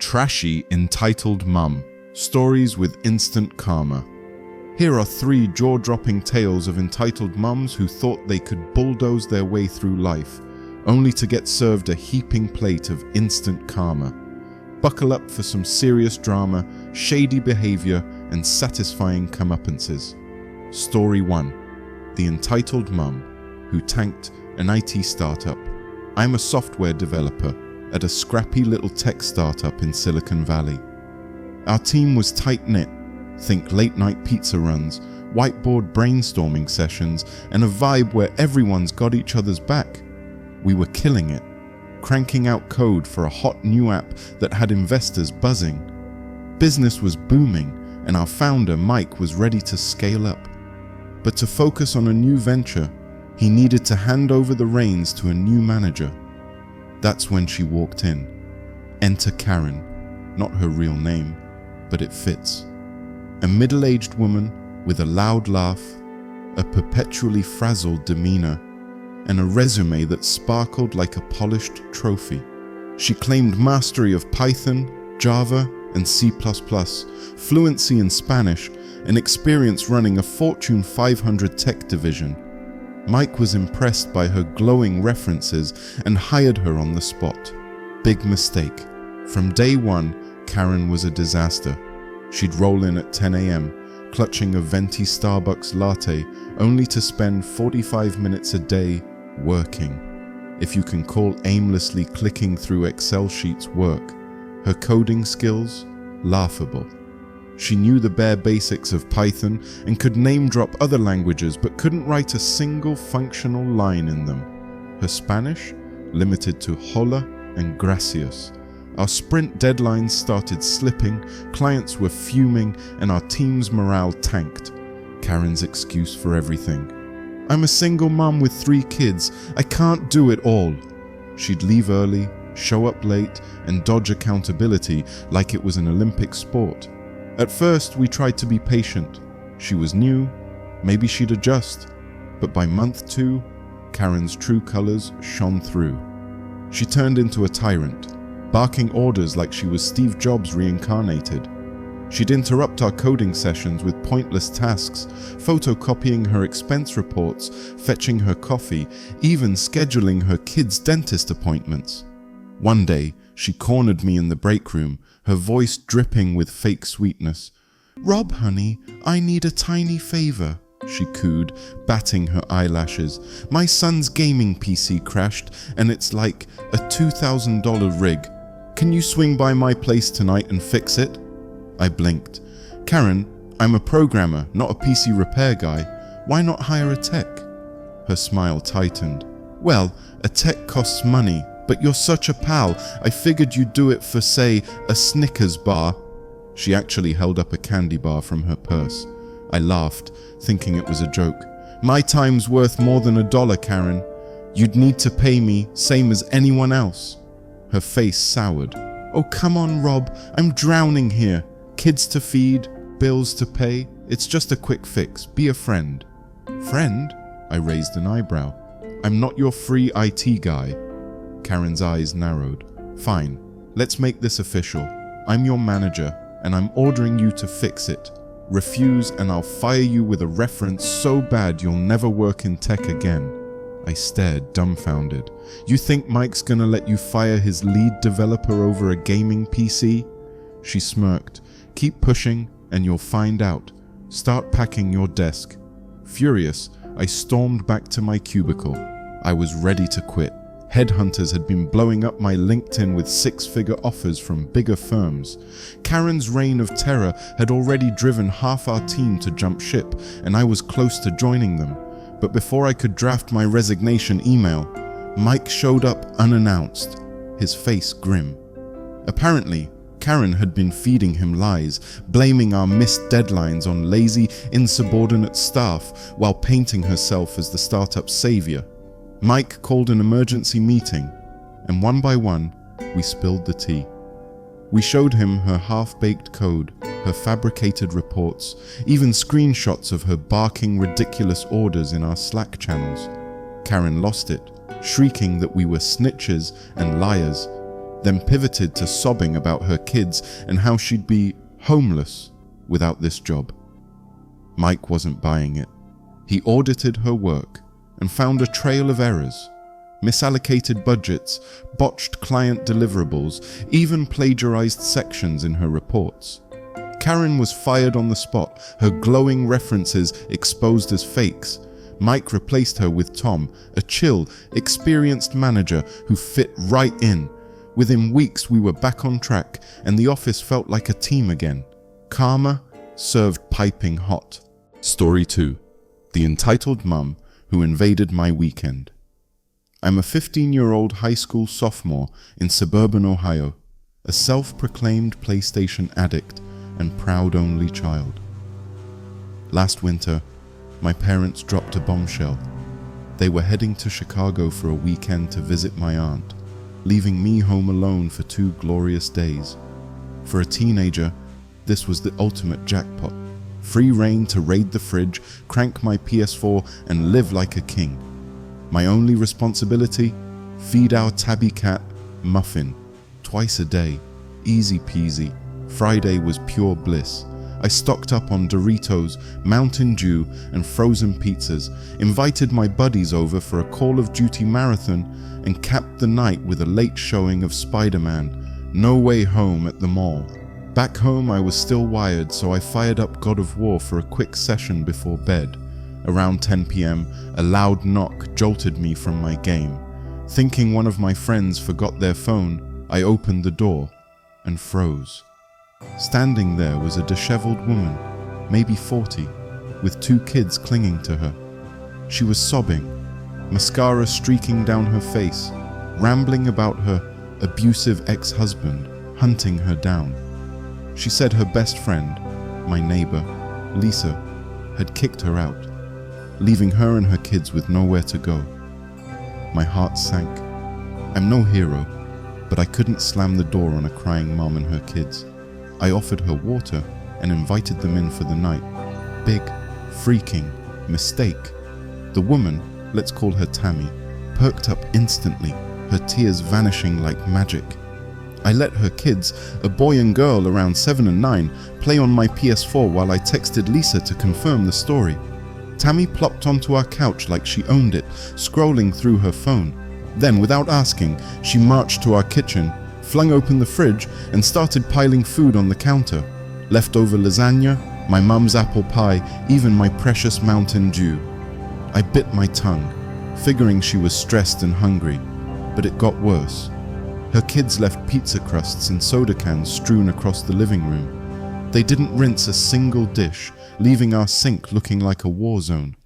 Trashy entitled mum, stories with instant karma. Here are 3 jaw-dropping tales of entitled mums who thought they could bulldoze their way through life, only to get served a heaping plate of instant karma. Buckle up for some serious drama, shady behavior, and satisfying comeuppances. Story 1. The entitled mum who tanked an IT startup. I'm a software developer at a scrappy little tech startup in Silicon Valley. Our team was tight-knit. Think late-night pizza runs, whiteboard brainstorming sessions, and a vibe where everyone's got each other's back. We were killing it, cranking out code for a hot new app that had investors buzzing. Business was booming, and our founder, Mike, was ready to scale up. But to focus on a new venture, he needed to hand over the reins to a new manager. That's when she walked in. Enter Karen, not her real name, but it fits. A middle-aged woman with a loud laugh, a perpetually frazzled demeanor, and a resume that sparkled like a polished trophy. She claimed mastery of Python, Java, and C++, fluency in Spanish, and experience running a Fortune 500 tech division. Mike was impressed by her glowing references and hired her on the spot. Big mistake. From day one, Karen was a disaster. She'd roll in at 10 a.m., clutching a venti Starbucks latte, only to spend 45 minutes a day working. If you can call aimlessly clicking through Excel sheets work, her coding skills, laughable. She knew the bare basics of Python and could name drop other languages, but couldn't write a single functional line in them. Her Spanish, limited to hola and gracias. Our sprint deadlines started slipping, clients were fuming, and our team's morale tanked. Karen's excuse for everything. I'm a single mom with 3 kids. I can't do it all. She'd leave early, show up late, and dodge accountability like it was an Olympic sport. At first, we tried to be patient. She was new, maybe she'd adjust. But by month 2, Karen's true colors shone through. She turned into a tyrant, barking orders like she was Steve Jobs reincarnated. She'd interrupt our coding sessions with pointless tasks, photocopying her expense reports, fetching her coffee, even scheduling her kids' dentist appointments. One day, she cornered me in the break room, her voice dripping with fake sweetness. "Rob, honey, I need a tiny favor," she cooed, batting her eyelashes. "My son's gaming PC crashed, and it's like a $2,000 rig. Can you swing by my place tonight and fix it?" I blinked. "Karen, I'm a programmer, not a PC repair guy. Why not hire a tech?" Her smile tightened. "Well, a tech costs money. But you're such a pal, I figured you'd do it for, say, a Snickers bar." She actually held up a candy bar from her purse. I laughed, thinking it was a joke. "My time's worth more than $1, Karen. You'd need to pay me, same as anyone else." Her face soured. "Oh, come on, Rob, I'm drowning here. Kids to feed, bills to pay. It's just a quick fix. Be a friend." "Friend?" I raised an eyebrow. "I'm not your free IT guy." Karen's eyes narrowed. "Fine, let's make this official. I'm your manager, and I'm ordering you to fix it. Refuse and I'll fire you with a reference so bad you'll never work in tech again." I stared, dumbfounded. "You think Mike's gonna let you fire his lead developer over a gaming PC?" She smirked. "Keep pushing and you'll find out. Start packing your desk." Furious, I stormed back to my cubicle. I was ready to quit. Headhunters had been blowing up my LinkedIn with 6-figure offers from bigger firms. Karen's reign of terror had already driven half our team to jump ship, and I was close to joining them. But before I could draft my resignation email, Mike showed up unannounced, his face grim. Apparently, Karen had been feeding him lies, blaming our missed deadlines on lazy, insubordinate staff while painting herself as the startup's savior. Mike called an emergency meeting, and one by one, we spilled the tea. We showed him her half-baked code, her fabricated reports, even screenshots of her barking ridiculous orders in our Slack channels. Karen lost it, shrieking that we were snitches and liars. then pivoted to sobbing about her kids and how she'd be homeless without this job. Mike wasn't buying it. He audited her work and found a trail of errors, misallocated budgets, botched client deliverables, even plagiarized sections in her reports. Karen was fired on the spot, her glowing references exposed as fakes. Mike replaced her with Tom, a chill, experienced manager who fit right in. Within weeks we were back on track and the office felt like a team again. Karma served piping hot. Story 2. The entitled mum who invaded my weekend. I'm a 15-year-old high school sophomore in suburban Ohio, a self-proclaimed PlayStation addict and proud only child. Last winter, my parents dropped a bombshell. They were heading to Chicago for a weekend to visit my aunt, leaving me home alone for 2 glorious days. For a teenager, this was the ultimate jackpot. Free reign to raid the fridge, crank my PS4, and live like a king. My only responsibility? Feed our tabby cat, Muffin, twice a day. Easy peasy. Friday was pure bliss. I stocked up on Doritos, Mountain Dew, and frozen pizzas, invited my buddies over for a Call of Duty marathon, and capped the night with a late showing of Spider-Man: No Way Home at the mall. Back home I was still wired, so I fired up God of War for a quick session before bed. Around 10 p.m, a loud knock jolted me from my game. Thinking one of my friends forgot their phone, I opened the door and froze. Standing there was a disheveled woman, maybe 40, with 2 kids clinging to her. She was sobbing, mascara streaking down her face, rambling about her abusive ex-husband hunting her down. She said her best friend, my neighbor, Lisa, had kicked her out, leaving her and her kids with nowhere to go. My heart sank. I'm no hero, but I couldn't slam the door on a crying mom and her kids. I offered her water and invited them in for the night. Big, freaking mistake. The woman, let's call her Tammy, perked up instantly, her tears vanishing like magic. I let her kids, a boy and girl around 7 and 9, play on my PS4 while I texted Lisa to confirm the story. Tammy plopped onto our couch like she owned it, scrolling through her phone. Then, without asking, she marched to our kitchen, flung open the fridge, and started piling food on the counter. Leftover lasagna, my mum's apple pie, even my precious Mountain Dew. I bit my tongue, figuring she was stressed and hungry, but it got worse. Her kids left pizza crusts and soda cans strewn across the living room. They didn't rinse a single dish, leaving our sink looking like a war zone.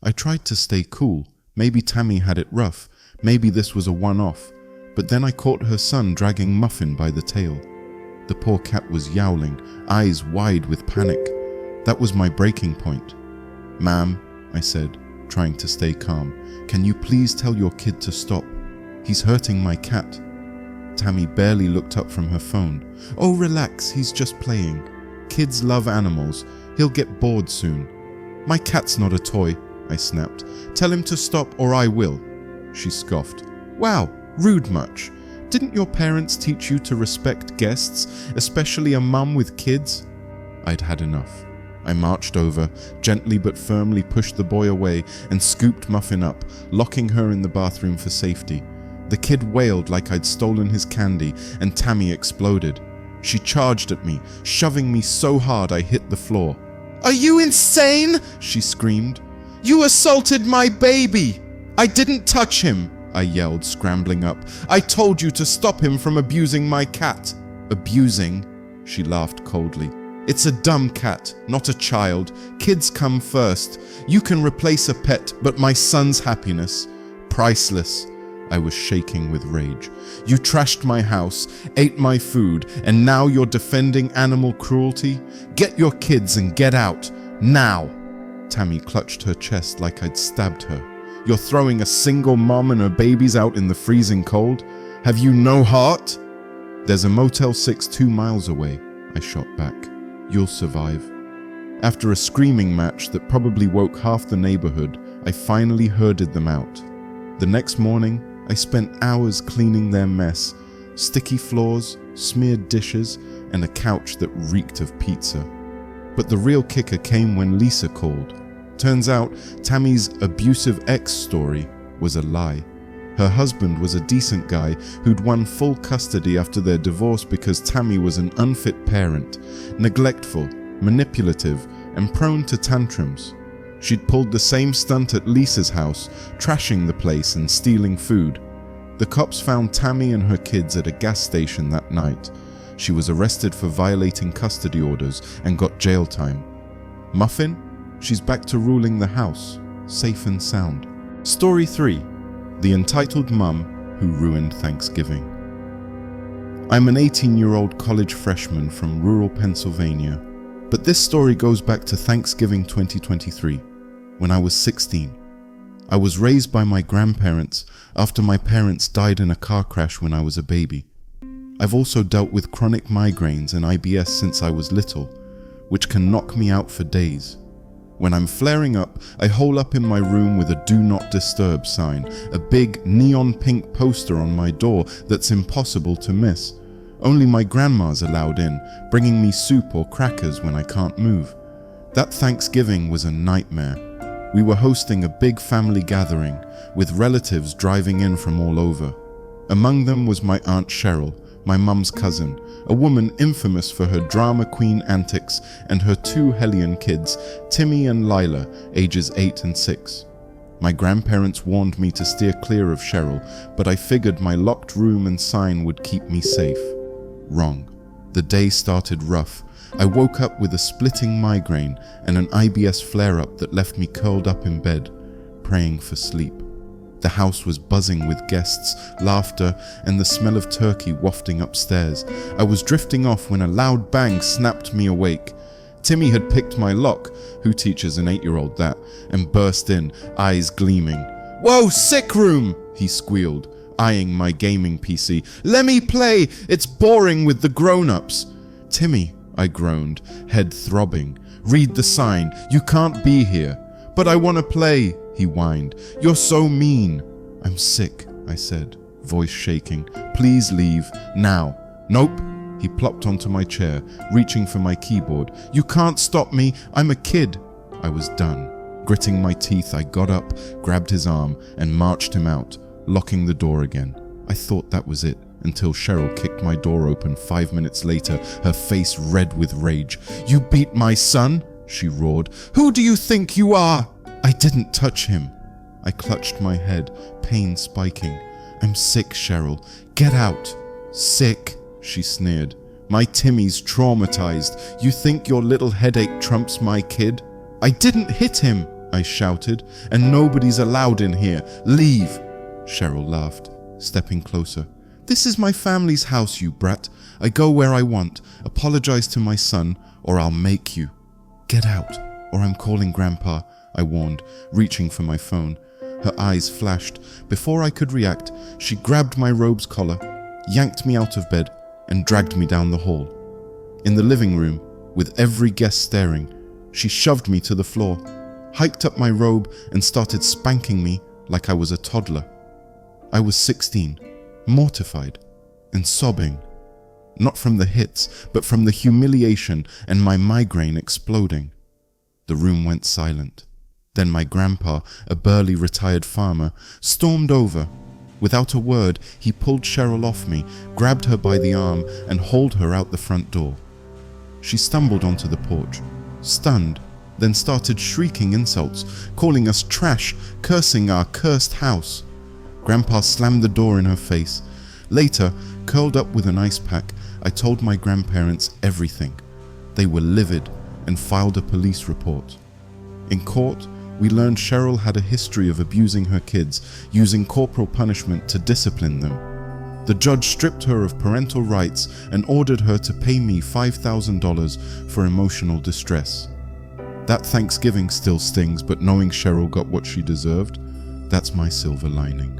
I tried to stay cool. Maybe Tammy had it rough. Maybe this was a one-off. But then I caught her son dragging Muffin by the tail. The poor cat was yowling, eyes wide with panic. That was my breaking point. "Ma'am," I said, trying to stay calm, "can you please tell your kid to stop? He's hurting my cat." Tammy barely looked up from her phone. "Oh, relax, he's just playing. Kids love animals. He'll get bored soon." "My cat's not a toy," I snapped. "Tell him to stop or I will." She scoffed. "Wow, rude much. Didn't your parents teach you to respect guests, especially a mum with kids?" I'd had enough. I marched over, gently but firmly pushed the boy away and scooped Muffin up, locking her in the bathroom for safety. The kid wailed like I'd stolen his candy, and Tammy exploded. She charged at me, shoving me so hard I hit the floor. "Are you insane?" she screamed. "You assaulted my baby!" "I didn't touch him," I yelled, scrambling up. "I told you to stop him from abusing my cat." "Abusing?" She laughed coldly. "It's a dumb cat, not a child. Kids come first. You can replace a pet, but my son's happiness, priceless." I was shaking with rage. "You trashed my house, ate my food, and now you're defending animal cruelty? Get your kids and get out, now!" Tammy clutched her chest like I'd stabbed her. "You're throwing a single mom and her babies out in the freezing cold? Have you no heart?" "There's a Motel 6 2 miles away," I shot back. "You'll survive." After a screaming match that probably woke half the neighborhood, I finally herded them out. The next morning, I spent hours cleaning their mess, sticky floors, smeared dishes, and a couch that reeked of pizza. But the real kicker came when Lisa called. Turns out Tammy's abusive ex story was a lie. Her husband was a decent guy who'd won full custody after their divorce because Tammy was an unfit parent, neglectful, manipulative, and prone to tantrums. She'd pulled the same stunt at Lisa's house, trashing the place and stealing food. The cops found Tammy and her kids at a gas station that night. She was arrested for violating custody orders and got jail time. Muffin? She's back to ruling the house, safe and sound. Story 3. The entitled mum who ruined Thanksgiving. I'm an 18-year-old college freshman from rural Pennsylvania, but this story goes back to Thanksgiving 2023, when I was 16. I was raised by my grandparents after my parents died in a car crash when I was a baby. I've also dealt with chronic migraines and IBS since I was little, which can knock me out for days. When I'm flaring up, I hole up in my room with a do not disturb sign, a big neon pink poster on my door that's impossible to miss. Only my grandma's allowed in, bringing me soup or crackers when I can't move. That Thanksgiving was a nightmare. We were hosting a big family gathering, with relatives driving in from all over. Among them was my Aunt Cheryl, my mum's cousin, a woman infamous for her drama queen antics, and her 2 hellion kids, Timmy and Lila, ages 8 and 6. My grandparents warned me to steer clear of Cheryl, but I figured my locked room and sign would keep me safe. Wrong. The day started rough. I woke up with a splitting migraine and an IBS flare-up that left me curled up in bed, praying for sleep. The house was buzzing with guests, laughter, and the smell of turkey wafting upstairs. I was drifting off when a loud bang snapped me awake. Timmy had picked my lock, who teaches an 8-year-old that, and burst in, eyes gleaming. "Whoa, sick room!" he squealed, eyeing my gaming PC. "Let me play! It's boring with the grown-ups!" "Timmy," I groaned, head throbbing. "Read the sign. You can't be here." "But I want to play," he whined. "You're so mean." "I'm sick," I said, voice shaking. "Please leave, now." "Nope." He plopped onto my chair, reaching for my keyboard. "You can't stop me, I'm a kid." I was done. Gritting my teeth, I got up, grabbed his arm, and marched him out, locking the door again. I thought that was it, until Cheryl kicked my door open 5 minutes later, her face red with rage. "You beat my son?" she roared. "Who do you think you are?" "I didn't touch him." I clutched my head, pain spiking. "I'm sick, Cheryl. Get out." "Sick," she sneered. "My Timmy's traumatized. You think your little headache trumps my kid?" "I didn't hit him," I shouted, "and nobody's allowed in here. Leave." Cheryl laughed, stepping closer. "This is my family's house, you brat. I go where I want. Apologize to my son, or I'll make you." "Get out, or I'm calling Grandpa," I warned, reaching for my phone. Her eyes flashed. Before I could react, she grabbed my robe's collar, yanked me out of bed, and dragged me down the hall. In the living room, with every guest staring, she shoved me to the floor, hiked up my robe, and started spanking me like I was a toddler. I was 16, mortified, and sobbing. Not from the hits, but from the humiliation and my migraine exploding. The room went silent. Then my grandpa, a burly retired farmer, stormed over. Without a word, he pulled Cheryl off me, grabbed her by the arm, and hauled her out the front door. She stumbled onto the porch, stunned, then started shrieking insults, calling us trash, cursing our cursed house. Grandpa slammed the door in her face. Later, curled up with an ice pack, I told my grandparents everything. They were livid and filed a police report. In court, we learned Cheryl had a history of abusing her kids, using corporal punishment to discipline them. The judge stripped her of parental rights and ordered her to pay me $5,000 for emotional distress. That Thanksgiving still stings, but knowing Cheryl got what she deserved, that's my silver lining.